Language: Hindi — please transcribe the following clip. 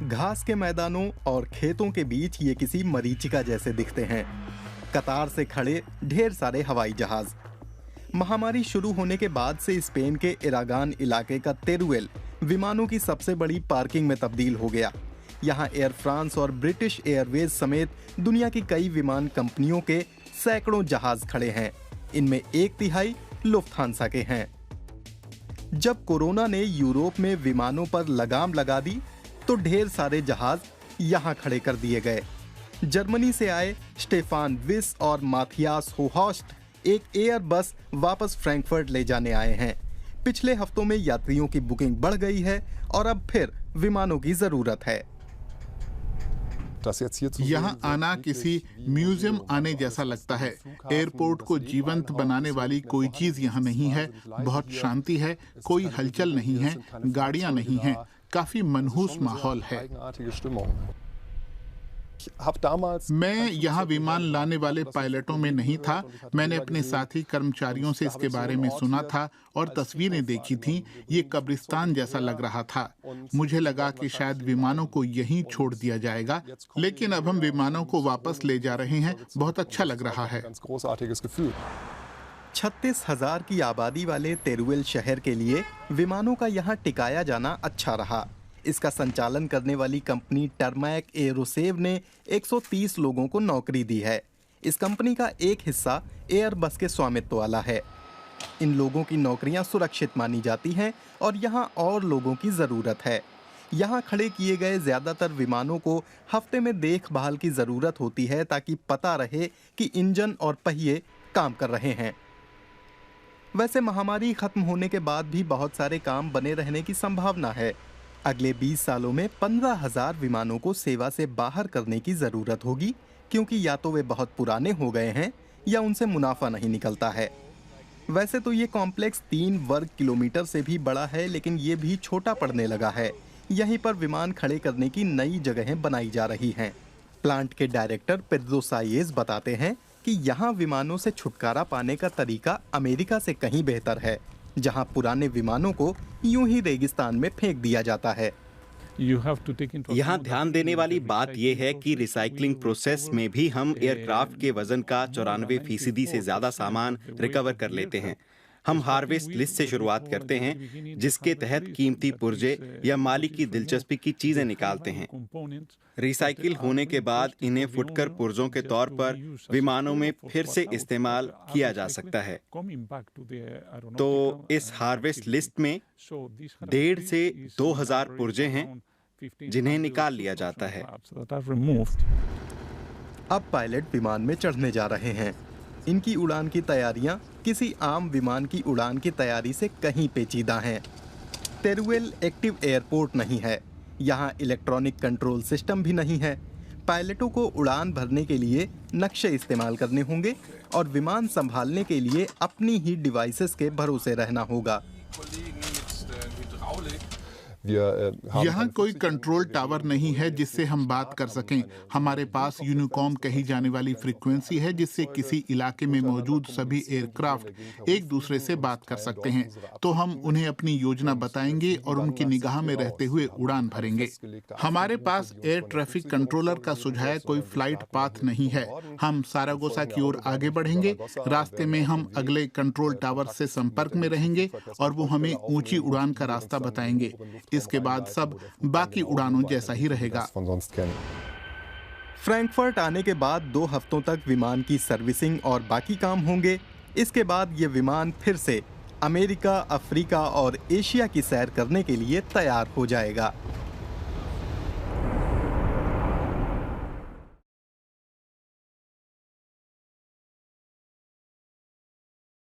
घास के मैदानों और खेतों के बीच ये किसी मरीचिका जैसे दिखते हैं। कतार से खड़े ढेर सारे हवाई जहाज। महामारी शुरू होने के बाद से स्पेन के इरागान इलाके का तेरुएल विमानों की सबसे बड़ी पार्किंग में तब्दील हो गया। यहाँ एयर फ्रांस और ब्रिटिश एयरवेज समेत दुनिया की कई विमान कंपनियों के सैकड़ों जहाज खड़े हैं। इनमें 1/3 लुफ्थांसा के हैं। जब कोरोना ने यूरोप में विमानों पर लगाम लगा दी तो ढेर सारे जहाज यहाँ खड़े कर दिए गए। जर्मनी से आए स्टेफान विस और माथियास होहॉस्ट एक एयर बस वापस फ्रैंकफर्ट ले जाने आए हैं। पिछले हफ्तों में यात्रियों की बुकिंग बढ़ गई है और अब फिर विमानों की जरूरत है। यहाँ आना किसी म्यूजियम आने जैसा लगता है। एयरपोर्ट को जीवंत बनाने वाली कोई चीज यहाँ नहीं है। बहुत शांति है, कोई हलचल नहीं है, गाड़ियाँ नहीं हैं, काफी मनहूस माहौल है। मैं यहाँ विमान लाने वाले पायलटों में नहीं था। मैंने अपने साथी कर्मचारियों से इसके बारे में सुना था और तस्वीरें देखी थीं। ये कब्रिस्तान जैसा लग रहा था। मुझे लगा कि शायद विमानों को यहीं छोड़ दिया जाएगा, लेकिन अब हम विमानों को वापस ले जा रहे हैं। बहुत अच्छा लग रहा है। 36,000 की आबादी वाले तेरुएल शहर के लिए विमानों का यहाँ टिकाया जाना अच्छा रहा। इसका संचालन करने वाली कंपनी टर्मैक एरोसेव ने 130 लोगों को नौकरी दी है। इस कंपनी का एक हिस्सा एयरबस के स्वामित्व वाला है। इन लोगों की नौकरियां सुरक्षित मानी जाती हैं और यहाँ और लोगों की ज़रूरत है। यहाँ खड़े किए गए ज़्यादातर विमानों को हफ्ते में देखभाल की ज़रूरत होती है ताकि पता रहे कि इंजन और पहिए काम कर रहे हैं। वैसे महामारी खत्म होने के बाद भी बहुत सारे काम बने रहने की संभावना है। अगले 20 सालों में 15,000 विमानों को सेवा से बाहर करने की ज़रूरत होगी, क्योंकि या तो वे बहुत पुराने हो गए हैं या उनसे मुनाफा नहीं निकलता है। वैसे तो ये कॉम्प्लेक्स 3 वर्ग किलोमीटर से भी बड़ा है, लेकिन ये भी छोटा पड़ने लगा है। यहीं पर विमान खड़े करने की नई जगहें बनाई जा रही हैं। प्लांट के डायरेक्टर पेड्रो साइयेज बताते हैं कि यहाँ विमानों से छुटकारा पाने का तरीका अमेरिका से कहीं बेहतर है, जहां पुराने विमानों को यूं ही रेगिस्तान में फेंक दिया जाता है। यहाँ ध्यान देने वाली बात यह है कि रिसाइकलिंग प्रोसेस में भी हम एयरक्राफ्ट के वजन का 94% से ज्यादा सामान रिकवर कर लेते हैं। हम हार्वेस्ट लिस्ट से शुरुआत करते हैं, जिसके तहत कीमती पुर्जे या मालिक की दिलचस्पी की चीजें निकालते हैं। रिसाइकिल होने के बाद इन्हें फुटकर पुर्जों के तौर पर विमानों में फिर से इस्तेमाल किया जा सकता है। तो इस हार्वेस्ट लिस्ट में 1,500 से 2,000 पुर्जे हैं, जिन्हें निकाल लिया जाता है। अब पायलट विमान में चढ़ने जा रहे हैं। इनकी उड़ान की तैयारियां किसी आम विमान की उड़ान की तैयारी से कहीं पेचीदा हैं। तेरुएल एक्टिव एयरपोर्ट नहीं है। यहाँ इलेक्ट्रॉनिक कंट्रोल सिस्टम भी नहीं है। पायलटों को उड़ान भरने के लिए नक्शे इस्तेमाल करने होंगे और विमान संभालने के लिए अपनी ही डिवाइसेस के भरोसे रहना होगा। यहाँ कोई कंट्रोल टावर नहीं है जिससे हम बात कर सकें। हमारे पास यूनिकॉम कही जाने वाली फ्रीक्वेंसी है, जिससे किसी इलाके में मौजूद सभी एयरक्राफ्ट एक दूसरे से बात कर सकते हैं। तो हम उन्हें अपनी योजना बताएंगे और उनकी निगाह में रहते हुए उड़ान भरेंगे। हमारे पास एयर ट्रैफिक कंट्रोलर का सुझाया कोई फ्लाइट पाथ नहीं है। हम सारागोसा की ओर आगे बढ़ेंगे। रास्ते में हम अगले कंट्रोल टावर से संपर्क में रहेंगे और वो हमें ऊंची उड़ान का रास्ता बताएंगे। इसके बाद सब बाकी उड़ानों जैसा ही रहेगा। फ्रैंकफर्ट आने के बाद 2 हफ्तों तक विमान की सर्विसिंग और बाकी काम होंगे। इसके बाद ये विमान फिर से अमेरिका, अफ्रीका और एशिया की सैर करने के लिए तैयार हो जाएगा।